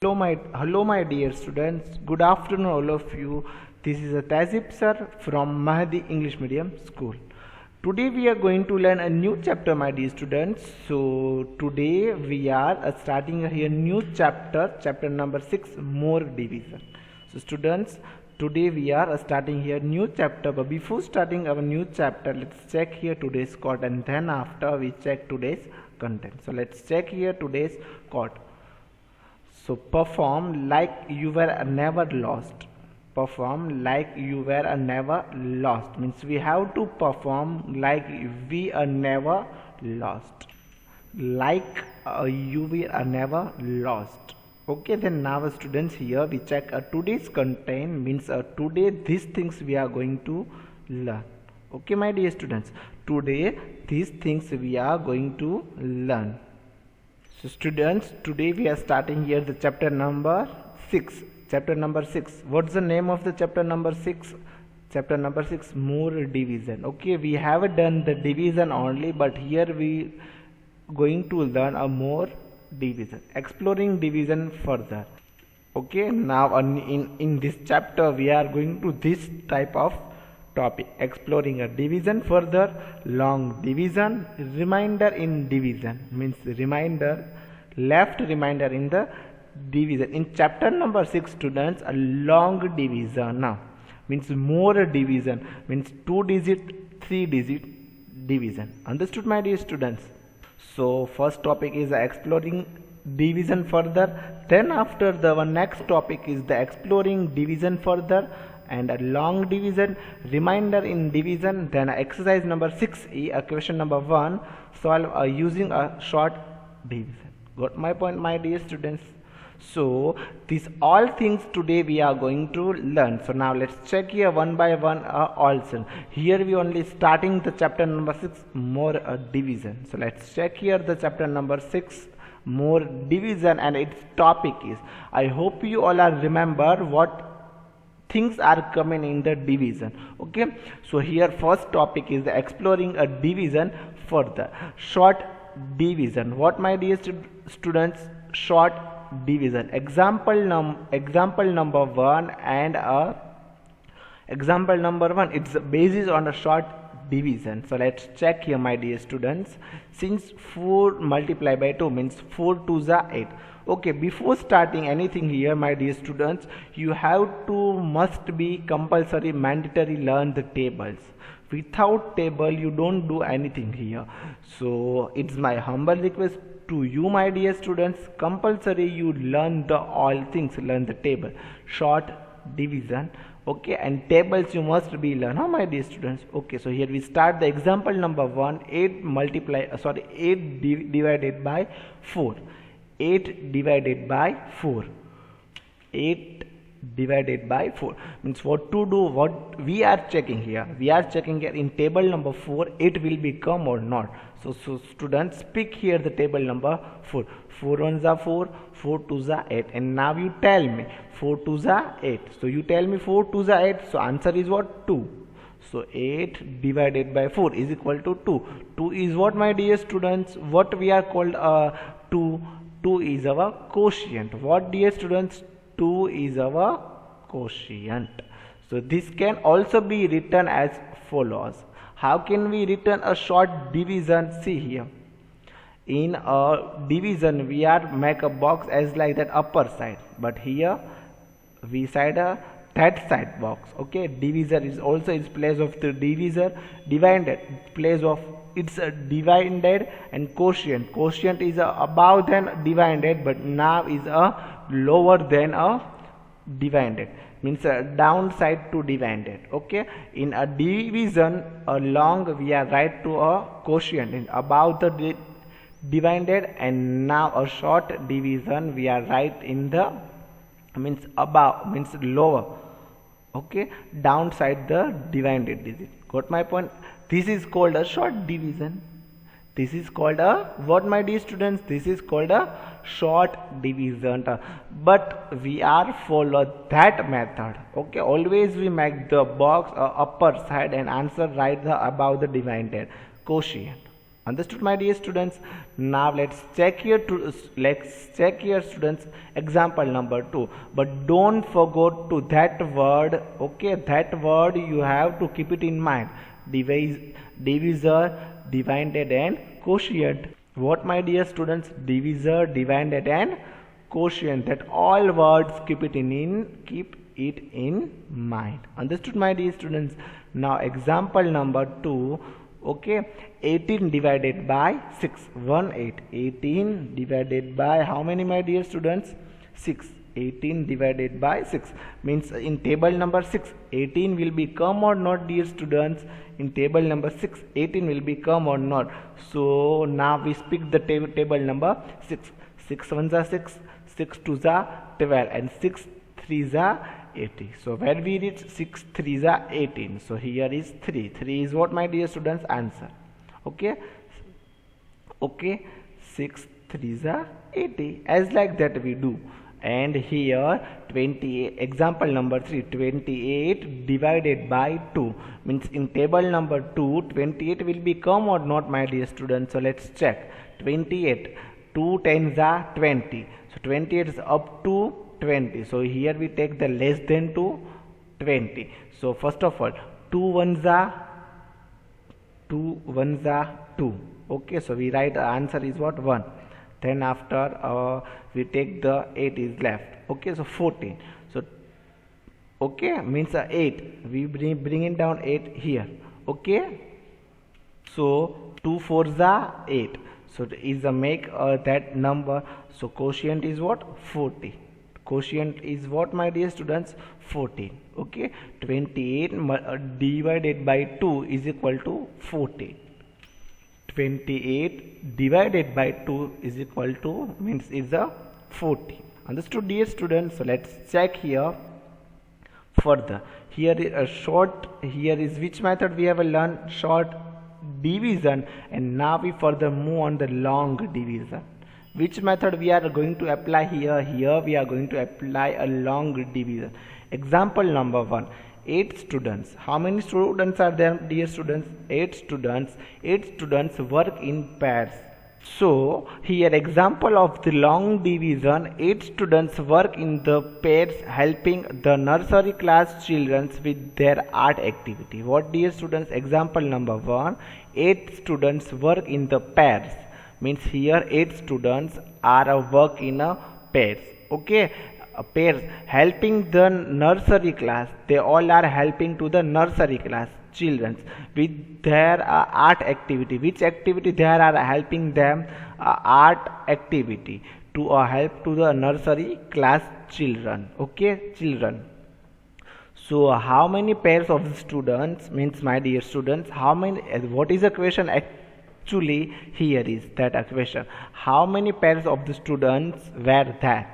Hello my dear students. Good afternoon all of you. This is Tazib sir from Mahdi English Medium School. Today we are going to learn a new chapter, my dear students. So today we are starting here new chapter number 6, more division. So students, today we are starting here new chapter, but before starting our new chapter, let's check here today's quote, and then after we check today's content. So let's check here today's quote. So perform like you were never lost. Perform like you were never lost means we have to perform like we are never lost. Like you were never lost. Okay, then now students, here we check today's content means today these things we are going to learn. Okay, my dear students, today these things we are going to learn. So students, today we are starting here the chapter number 6. Chapter number 6. What's the name of the chapter number 6? Chapter number 6, more division. Okay, we have done the division only, but here we going to learn a more division, exploring division further. Okay, now in this chapter we are going to this type of topic, exploring a division further, long division, remainder in division means remainder, left remainder in the division. In chapter number 6 students, a long division now means more division means 2 digit 3 digit division. Understood, my dear students? So first topic is exploring division further, then after the next topic is the exploring division further and a long division, remainder in division. Then exercise number 6e, a question number 1, solve using a short division. Got my point, my dear students? So these all things today we are going to learn. So now let's check here one by one also. Here we only starting the chapter number 6, more division. So let's check here the chapter number 6, more division, and its topic is, I hope you all are remember what things are coming in the division. Okay, so here first topic is the exploring a division further, short division. What, my dear students? Short division. Example number 1 and example number 1, it's based on a short division. So let's check here, my dear students. Since 4 multiplied by 2 means 4 2s are 8. Okay, before starting anything here, my dear students, you have to must be compulsory mandatory learn the tables. Without table you don't do anything here. So it's my humble request to you, my dear students, compulsory you learn the all things, learn the table, short division. Okay, and tables you must be learn, my dear students? Okay, so here we start the example number 1, 8 divided by 4. 8 divided by 4. 8 divided by 4 means what to do, what we are checking here. We are checking here in table number 4, it will become or not. So students, pick here the table number 4. 4 1s are 4, 4 2s are 8, and now you tell me 4 2s are 8. So you tell me 4 2s are 8. So answer is what? 2. So 8 divided by 4 is equal to 2. 2 is what, my dear students? What we are called 2. 2 is our quotient. What, dear students? 2 is our quotient. So this can also be written as follows. How can we written a short division? See here. In a division we are make a box as like that upper side, but here we side that side box. Okay, divisor is also its place of the divisor, divided place of it's a divided, and quotient. Quotient is above than divided, but now is a lower than a divided means a downside to divided. Okay, in a division a long we are write to a quotient in above the divided, and now a short division we are write in the means above means lower. Okay, downside the divided digit. Got my point? This is called a short division. This is called a what, my dear students? This is called a short division. But we are follow that method. Okay, always we make the box upper side and answer right above the divided quotient. Understood, my dear students? Now let's check here students example number 2. But don't forget to that word. Okay, that word you have to keep it in mind. Divisor, divided and quotient. What, my dear students? Divisor, divided and quotient. That all words keep it in mind. Understood, my dear students? Now example number 2. Okay, 18 divided by 6. 18 divided by how many, my dear students? 6. 18 divided by 6 means in table number 6 18 will be come or not, dear students? In table number 6 18 will be come or not? So now we speak the table number 6. 6 1s are 6, 6 2s are 12, and 6 3s are 80. So when we reach 6 3s are 18, so here is 3 is what, my dear students? Answer. Okay, 6 3s are 80, as like that we do. And here 28, example number 3, 28 divided by 2 means in table number 2 28 will be come or not, my dear students? So let's check. 28, 2 10s are 20, so 28 is up to 20, so here we take the less than to 20. So first of all 2 1s are 2. Okay, so we write the answer is what? 1. Then after we take the 8 is left. Okay, so 14. So okay, means 8 we bring it down 8 here. Okay, so 2 4s are 8, so is the make that number. So quotient is what? 40. Quotient is what, my dear students? 14. Okay, 28 divided by 2 is equal to 14. 28 divided by 2 is equal to means is a 14. Understood, dear students? So let's check here further. Here is a short, here is which method we have learned? Short division. And now we further move on the long division. Which method we are going to apply here? Here we are going to apply a long division. Example number 1. 8 students. How many students are there, dear students? 8 students. 8 students work in pairs. So here example of the long division, 8 students work in the pairs, helping the nursery class children with their art activity. What, dear students? Example number 1. 8 students work in the pairs means here 8 students are work in a pairs. Okay, pairs helping the nursery class, they all are helping to the nursery class children with their art activity. Which activity they are helping them? Art activity to help to the nursery class children. Okay, children. So how many pairs of students means, my dear students, how many? What is the question? Actually here is that a question, how many pairs of the students were there?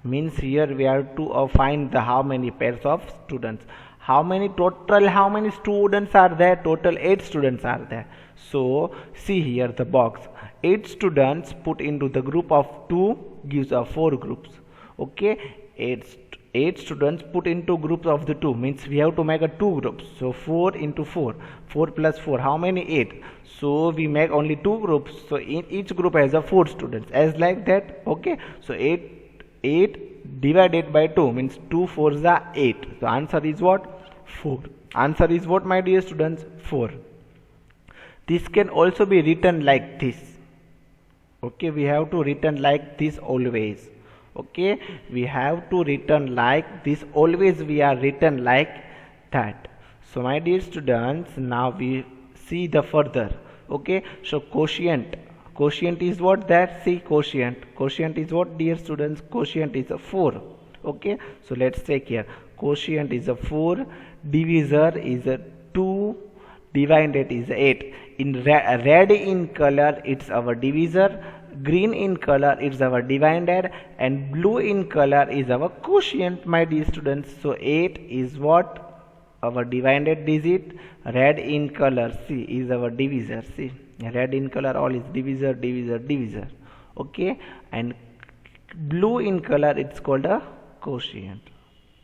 Means here we have to find the how many pairs of students. How many students are there? Total 8 students are there. So see here the box, 8 students put into the group of 2 gives 4 groups. Okay, 8 students put into groups of the 2 means we have to make a 2 groups. So 4 into 4, 4 plus 4, how many? 8. So we make only 2 groups, so in each group has a 4 students, as like that. Okay, so 8 divided by 2 means 2 4s are 8. So answer is what? 4. Answer is what, my dear students? 4. This can also be written like this. Okay, we have to written like this always. Okay, we have to written like this always, we are written like that. So my dear students, now we see the further. Okay, so quotient is what? That see quotient is what, dear students? Quotient is a 4. Okay, so let's take here, quotient is a 4, divisor is a 2, divided is 8. In red in color it's our divisor, green in color is our divided, and blue in color is our quotient, my dear students. So 8 is what? Our divided digit. Red in color, see, is our divisor. See, red in color all is divisor. Okay, and blue in color it's called a quotient.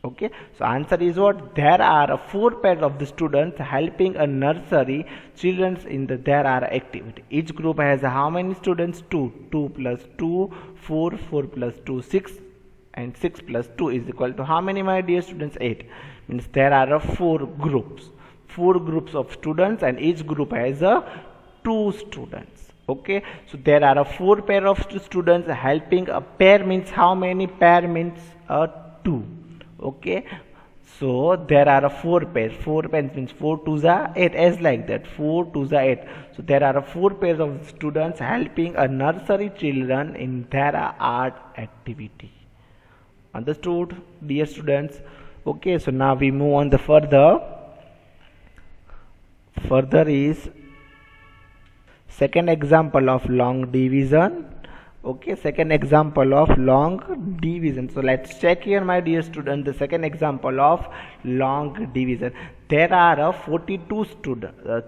Okay, so answer is what? There are four pairs of the students helping a nursery children in the there are activity. Each group has how many students? 2. 2 plus 2, 4. 4 plus 2, 6. And 6 plus 2 is equal to how many, my dear students? 8. Means there are four groups. Four groups of students, and each group has 2 students. Okay, so there are four pair of students helping. A pair means how many? Pair means 2. Okay, so there are four pairs. 4 pairs means 4 2s are 8, as like that. 4 2s are 8. So there are four pairs of students helping a nursery children in their art activity. Understood, dear students? Okay, so now we move on the further. Further is second example of long division. Okay, second example of long division. So let's check here, my dear student, the second example of long division. There are 42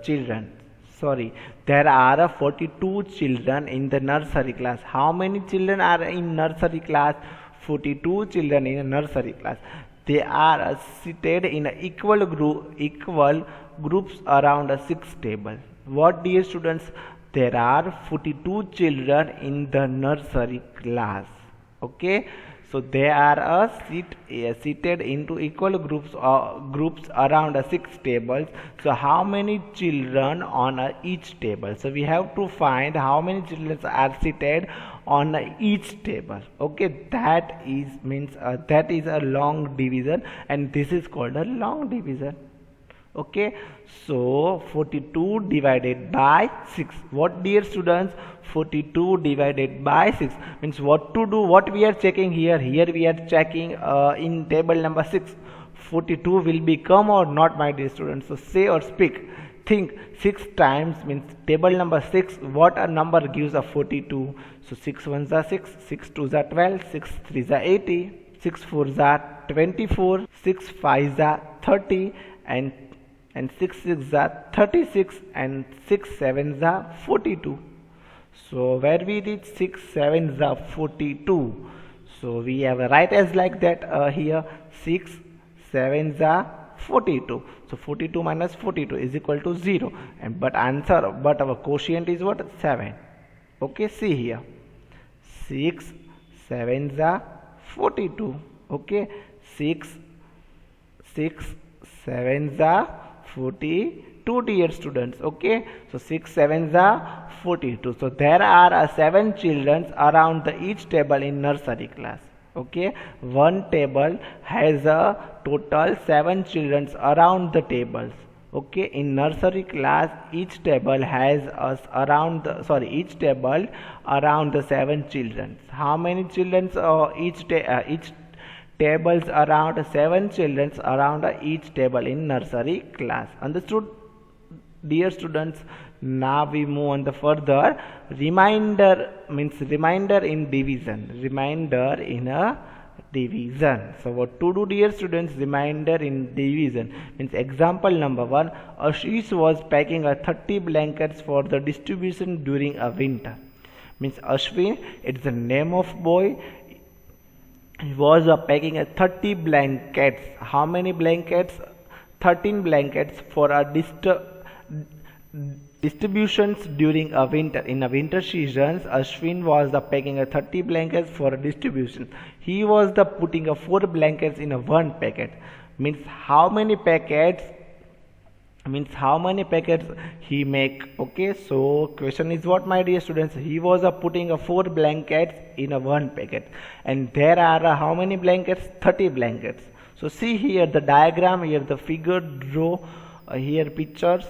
children. Sorry, there are 42 children in the nursery class. How many children are in nursery class? 42 children in a nursery class. They are seated in equal groups around a 6 table. What, dear students? There are 42 children in the nursery class. Okay, so they are seated into equal groups around 6 tables. So how many children on each table? So we have to find how many children are seated on each table. Okay, that is a long division, and this is called a long division. Okay, so 42 divided by 6. What, dear students? 42 divided by 6 means what to do? What we are checking here? Here we are checking in table number 6. 42 will become or not, my dear students? So say or speak. Think. 6 times means table number 6. What a number gives a 42? So 6 1s are 6, 6 2s are 12, 6 3s are 80, 6 4s are 24, 6 5s are 30, and 6 6s are 36, and 6 7s are 42. So where we reach 6 7s are 42. So we have a write as like that here. 6 7s are 42. So 42 minus 42 is equal to 0. But our quotient is what? 7. Okay, see here. 6 7s are 42. Okay, 6 7s are 42, dear students. Okay, so 6 7s are 42. So there are 7 children around each table in nursery class. Okay, one table has a total 7 children around the tables. Okay, in nursery class each table has around the 7 children. How many children each tables around? 7 children around each table in nursery class. Understood, dear students? Now we move on the further. Remainder means remainder in division. Remainder in a division. So what to do, dear students? Remainder in division means example number 1. Ashish was packing 30 blankets for the distribution during a winter. Means Ashwin, it's the name of boy. He was packing 30 blankets. How many blankets? 13 blankets for a distributions during a winter. In a winter seasons, Ashwin was packing 30 blankets for a distribution. He was putting 4 blankets in one packet. Means how many packets? Means how many packets he make? Okay, so question is what, my dear students? He was putting 4 blankets in one packet, and there are how many blankets? 30 blankets. So see here the diagram, here the figure, draw here pictures.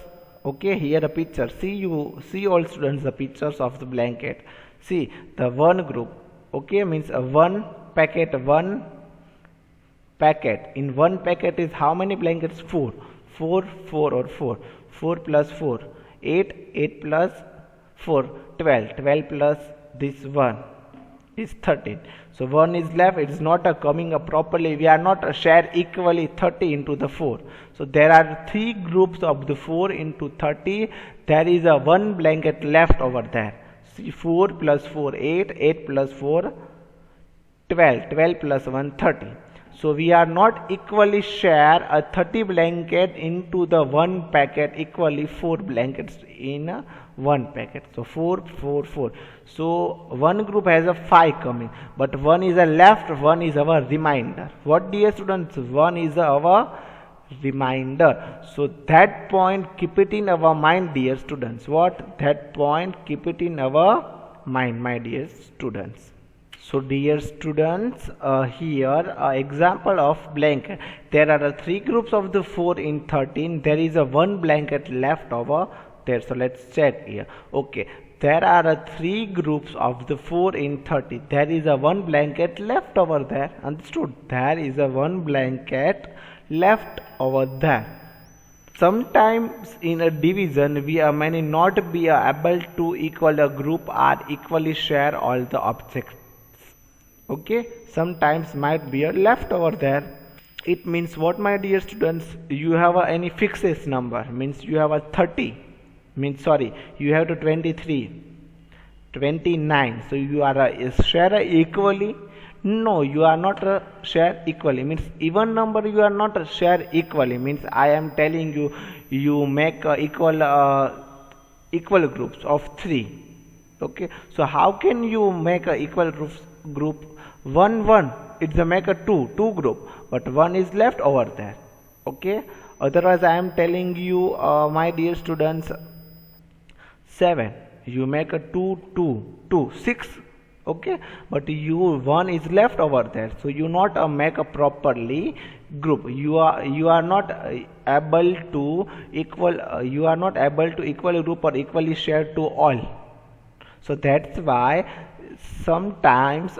Okay, here a picture. See all students the pictures of the blanket. See the one group. Okay, means one packet. In one packet is how many blankets? 4 plus 4 8 plus 4 12 plus this 1 is 13. So 1 is left. It is not coming up properly. We are not share equally 30 into the 4. So there are 3 groups of the 4 into 30. There is a 1 blanket left over there. See, 4 plus 4 8 plus 4 12 plus 1 30. So we are not equally share a 30 blanket into the one packet, equally 4 blankets in one packet. So 4, 4, 4. So one group has a 5 coming, but one is a left, one is our remainder. What, dear students? One is our remainder. So that point, keep it in our mind, dear students. What? That point, keep it in our mind, my dear students. So dear students, here example of blanket. There are 3 groups of the 4 in 13. There is a 1 blanket left over there. So let's check here. Okay, there are 3 groups of the 4 in 30. There is a 1 blanket left over there. Understood? There is a 1 blanket left over there. Sometimes in a division we may not be able to equal a group or equally share all the objects. Okay, sometimes might be a left over there. It means what, my dear students? You have any fixed number, means you have a 30, means sorry, you have to 23, 29. So you are a share equally. No, you are not a share equally, means even number you are not a share equally, means I am telling you, you make equal groups of 3. Okay, so how can you make a equal group 1 1? It's a make a 2 group, but 1 is left over there. Okay, otherwise I am telling you, my dear students, 7, you make a 2 2 2 6. Okay, but you 1 is left over there, so you not make a properly group. You are not able to equal you are not able to equal group or equally share to all. So that's why sometimes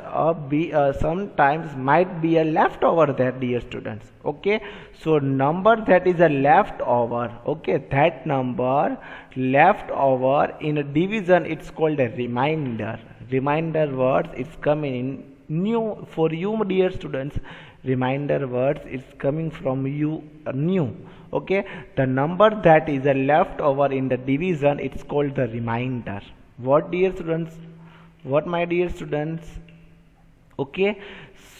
sometimes might be a leftover there, dear students. Okay, so number that is a leftover, okay, that number leftover in a division, it's called a remainder. Remainder words is coming in new for you, dear students. Remainder words is coming from you, new. Okay, the number that is a leftover in the division, it's called the remainder. What, dear students? What, my dear students? Okay,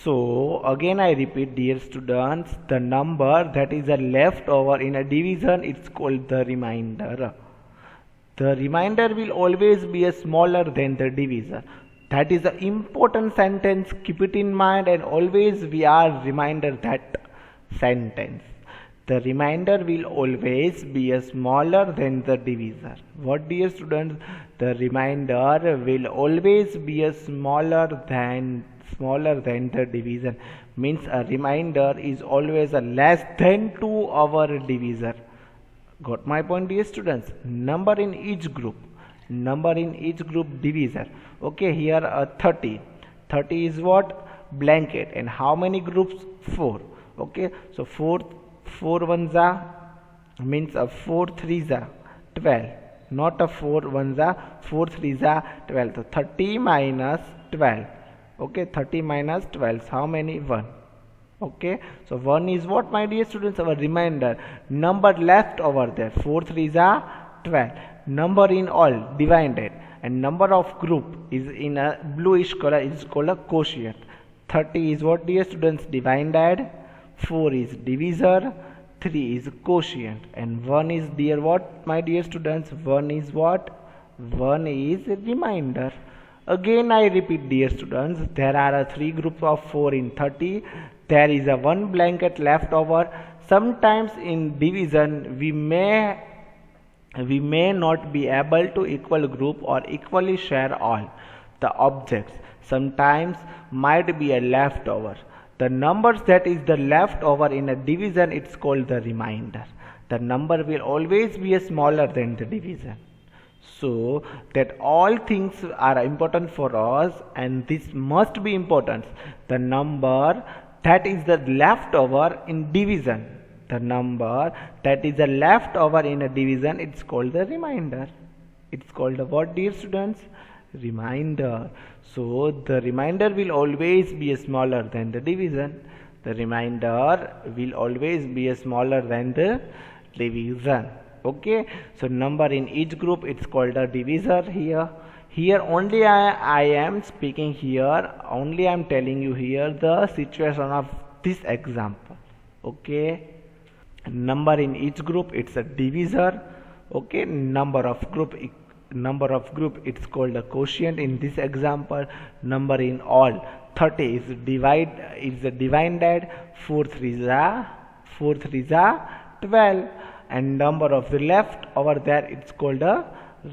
so again I repeat, dear students, the number that is a leftover in a division, it's called the remainder. The remainder will always be a smaller than the divisor. That is the important sentence. Keep it in mind, and always we are reminder that sentence. The remainder will always be a smaller than the divisor. What, dear students? The remainder will always be a smaller than the divisor. Means a remainder is always a less than to our divisor. Got my point, dear students? Number in each group divisor. Okay, here 30 is what? Blanket. And how many groups? 4. Okay, so 4 ones are, means 4 threes are 12, not a 4 ones are, 4 threes are 12. So 30 minus 12. Okay, 30 minus 12, how many? 1. Okay, so 1 is what, my dear students? Our remainder. Number left over there, 4 threes are 12. Number in all divided, and number of group is in a bluish color, is called a quotient. 30 is what, dear students? Divided. 4 is divisor. 3 is quotient, and 1 is, dear what, my dear students? 1 is what? 1 is remainder. Again I repeat, dear students, there are 3 groups of 4 in 30. There is a 1 blanket left over. Sometimes in division we may not be able to equal group or equally share all the objects. Sometimes might be a leftover. The numbers that is the leftover in a division, it's called the remainder. The number will always be smaller than the division. So that all things are important for us, and this must be important. The number that is the leftover in division. The number that is a leftover in a division, it's called the remainder. It's called the what, dear students? Remainder. So the remainder will always be smaller than the division. The remainder will always be smaller than the division. Okay, so number in each group, it's called a divisor. Here only I am speaking here, only I am telling you here the situation of this example. Okay, number in each group, it's a divisor. Okay, number of group it's called a quotient. In this example, number in all 30 is a divided. 4 3s are 12, and number of the left over there, it's called a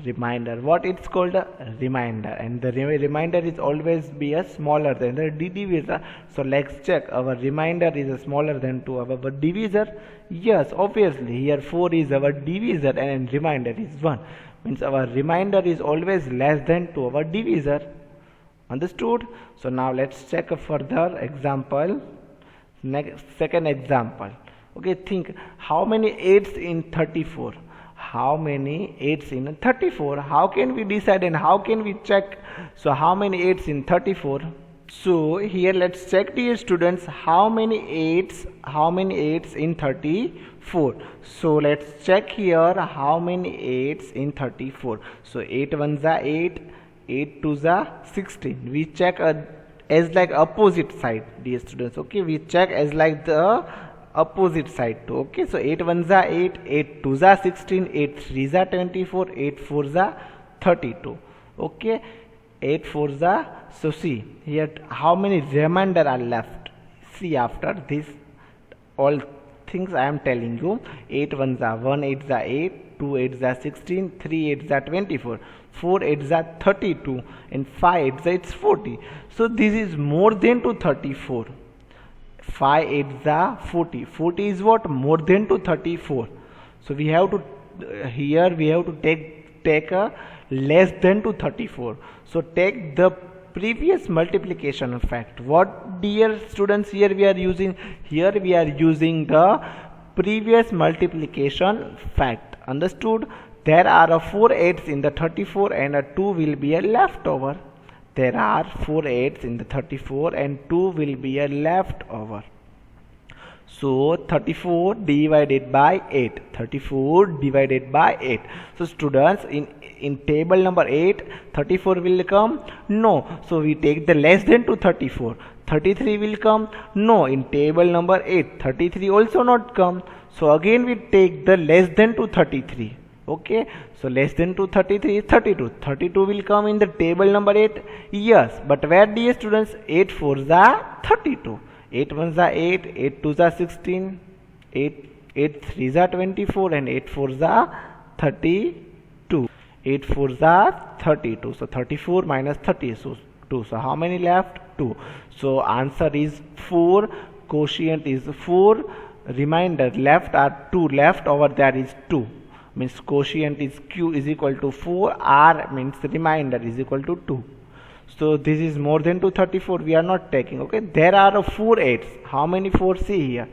remainder. What it's called a remainder, and the remainder is always be a smaller than the divisor. So let's check, our remainder is a smaller than to our divisor. Yes, obviously here 4 is our divisor and remainder is 1, means our remainder is always less than to our divisor. Understood? So now let's check a further example. Next, second example. Okay, think how many 8s in 34. How many 8s in 34? How can we decide and how can we check? So how many 8s in 34? So here let's check, dear students, how many 8s in 34. So let's check here how many 8s in 34. So 8 1s are 8, 8 2s are 16. We check as like opposite side, dear students. Okay, we check as like the opposite side too. Okay, so 8 1s are 8, 8 2s are 16, 8 3s are 24, 8 4s are 32. Okay, 8 4s are, so see here how many remainder are left. See, after this all things I am telling you, 8 1s are 1 8s are 8, 2 8s are 16, 3 8s are 24, 4 8s are 32, and 5 8s it's 40. So this is more than to 34. 5 8s are 40. 40 is what? More than to 34. So we have to here we have to take a less than to 34. So take the previous multiplication fact. What, dear students, here we are using? Here we are using the previous multiplication fact. Understood? There are 4 8s in the 34 and a 2 will be a leftover. There are 4 8s in the 34 and 2 will be a leftover. So 34 divided by 8. 34 divided by 8. So students, in table number 8, 34 will come? No. So we take the less than to 34. 33 will come? No. In table number 8, 33 also not come. So again we take the less than to 33. Okay, so less than to 33 is 32. 32 will come in the table number 8. Yes, but where, dear students? 8 4s are 32. 8 1s are 8, 8 2s are 16, 8 3s are 24, and 8 4s are 32. 8 4s are 32. So 34 minus 30 is 2. So how many left? 2. So answer is 4. Quotient is 4. Remainder left are 2. Left over there is 2. Means quotient is Q is equal to 4. R means remainder is equal to 2. So this is more than to 34. We are not taking. Okay, there are 4 8s. How many 4s? See here.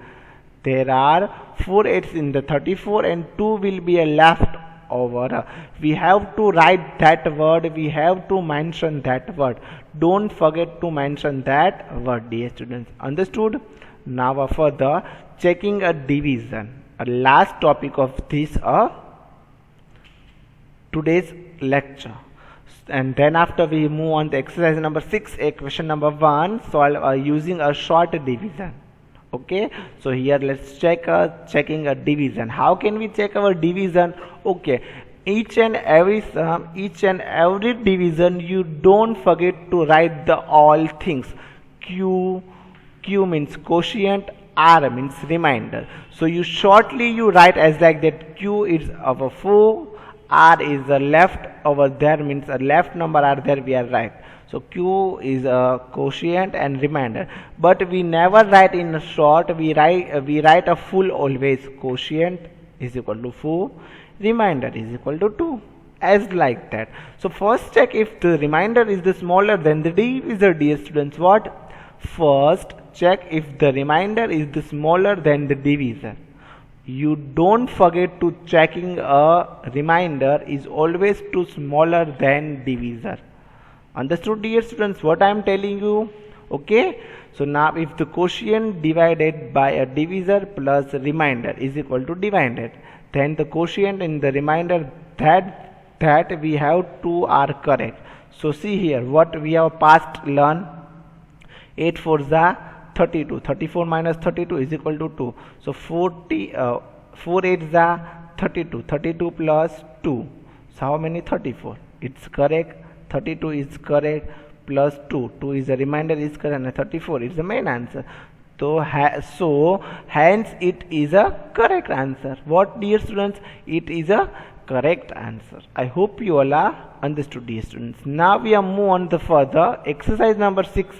There are 4 8s in the 34 and 2 will be a left over. We have to write that word. We have to mention that word. Don't forget to mention that word, dear students. Understood? Now further checking a division. A last topic of this today's lecture. And then after we move on to exercise number 6a, question number 1, solve using a short division. Okay, so here let's checking a division. How can we check our division? Okay, each and every sum, each and every division, you don't forget to write the all things. Q means quotient, R means remainder. So you write as like that. Q is over 4, R is a left over there, means a left number are there, we are right. So Q is a quotient and remainder, but we never write in a short. We write a full always. Quotient is equal to 4, remainder is equal to 2, as like that. So first check if the remainder is the smaller than the divisor, dear students. What? First check if the remainder is the smaller than the divisor. You don't forget to checking a remainder is always too smaller than divisor. Understood, dear students, what I am telling you? Okay, so now if the quotient divided by a divisor plus remainder is equal to divided, then the quotient in the remainder that we have two are correct. So see here what we have past learned. 8 4s are 32. 34 minus 32 is equal to 2. So 4 8s are 32. 32 plus 2. So how many? 34. It's correct. 32 is correct. Plus 2. 2 is a remainder is correct. And 34 is the main answer. So hence it is a correct answer. What, dear students? It is a correct answer. I hope you all are understood, dear students. Now we are move on the further exercise number 6.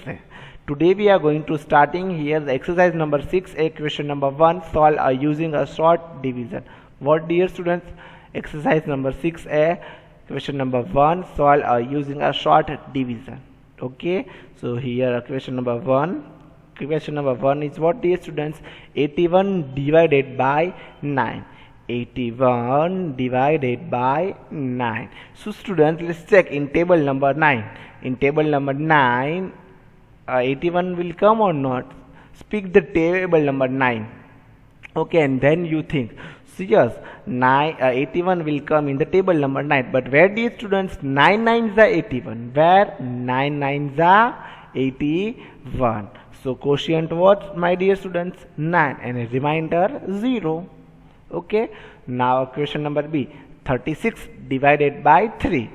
Today we are going to starting here the exercise number 6a, question number 1, solve using a short division. What, dear students? Exercise number 6a, question number 1, solve using a short division. Okay, so here question number 1. Question number 1 is what, dear students? 81 divided by 9. 81 divided by 9. So students, let's check in table number 9. In table number 9, 81 will come or not? Speak the table number 9. Okay, and then you think. So yes, 81 will come in the table number 9. But where, dear students? 9 9s are 81. Where? 9 9s are 81. So quotient what, my dear students? 9 and a remainder 0. Okay. Now question number B. 36 divided by 3.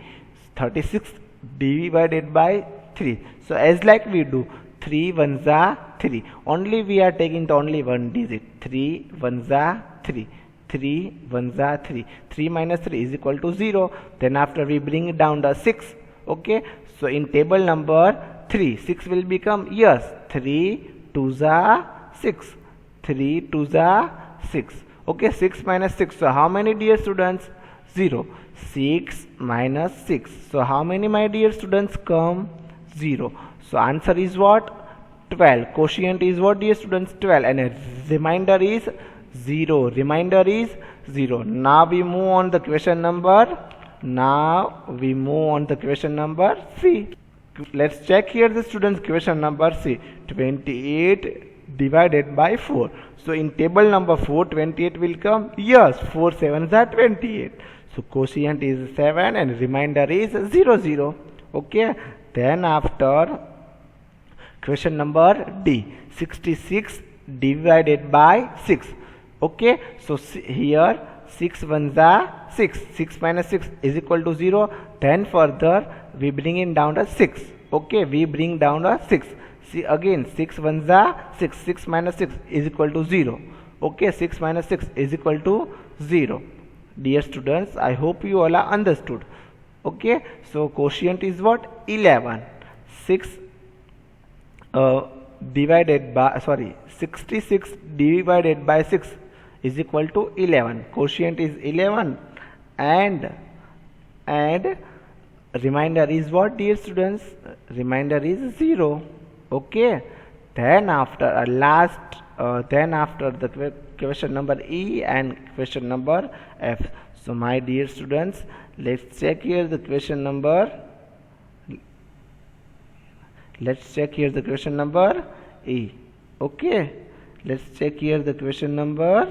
36 divided by 3. So as like we do, 3 1s are 3. Only we are taking the only one digit. 3 1s are 3. 3 1s are 3. 3 minus 3 is equal to 0. Then after we bring it down the 6. Okay. So in table number 3, 6 will become, yes, 3 2s are 6. 3 2s are 6. Okay, 6 minus 6. So how many, dear students? 0. 6 minus 6. So how many, my dear students, come? 0. So answer is what? 12. Quotient is what, dear students? 12. And a remainder is 0. Remainder is 0. Now we move on the question number. Now we move on the question number C. Let's check here the students question number C. 28 divided by 4. So in table number 4, 28 will come. Yes, 4 7s are 28. So quotient is 7 and remainder is 0 0. Okay. Then after question number D. 66 divided by 6. Okay. So here 6 1s are 6. 6 minus 6 is equal to 0. Then further we bring it down to 6. Okay, we bring down to 6. See again, 6 1s are 6. 6 minus 6 is equal to 0. Okay, 6 minus 6 is equal to 0. Dear students, I hope you all are understood. Okay, so quotient is what? 11. 6 divided by, 66 divided by 6 is equal to 11. Quotient is 11 and remainder is what, dear students? Remainder is 0. Okay. Then after after the question number E and question number F. So my dear students, let's check here the question number. Let's check here the question number E. Okay. Let's check here the question number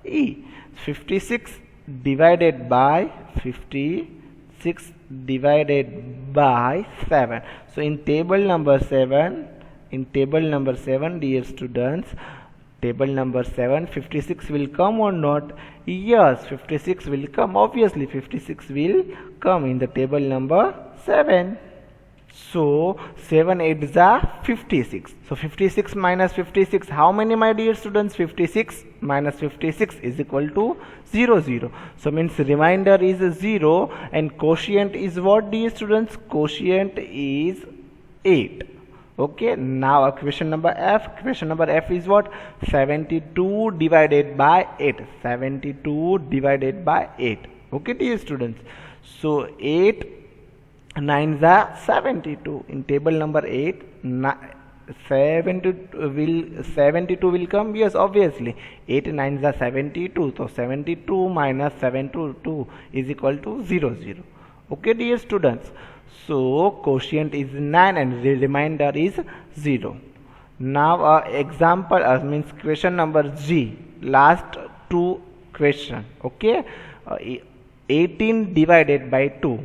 E. 56 divided by 56 divided by 7. So in table number 7, dear students, table number 7, 56 will come or not? Yes, 56 will come. Obviously 56 will come in the table number 7. So 7 8s are 56. So 56 minus 56, how many, my dear students? 56 minus 56 is equal to 0 0. So means remainder is 0 and quotient is what, dear students? Quotient is 8. Okay, now question number F. Question number F is what? 72 divided by 8. 72 divided by 8. Okay, dear students. So 8 9s are 72. In table number 8, 72 will come. Yes, obviously 8 9s are 72. So 72 minus 72 is equal to 0 0. Okay, dear students. So quotient is 9 and the remainder is 0. Now example means question number G. Last two question. Okay, 18 divided by 2.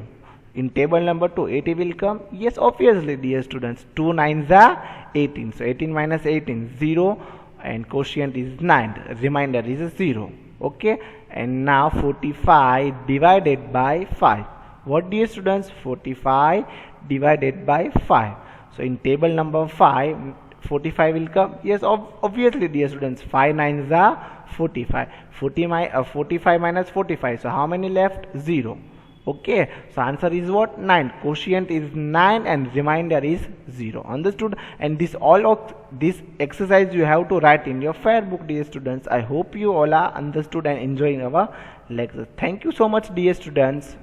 In table number 2, 80 will come. Yes, obviously, dear students. 2 9s are 18. So 18 minus 18, 0. And quotient is 9. Remainder is 0. Okay. And now 45 divided by 5. What, dear students? 45 divided by 5. So in table number 5, 45 will come. Yes, obviously, dear students. 5 9s are 45. 45 minus 45. So how many left? 0. Okay, so answer is what? 9. Quotient is 9 and remainder is 0. Understood? And this this exercise you have to write in your fair book, dear students. I hope you all are understood and enjoying our lecture. Thank you so much, dear students.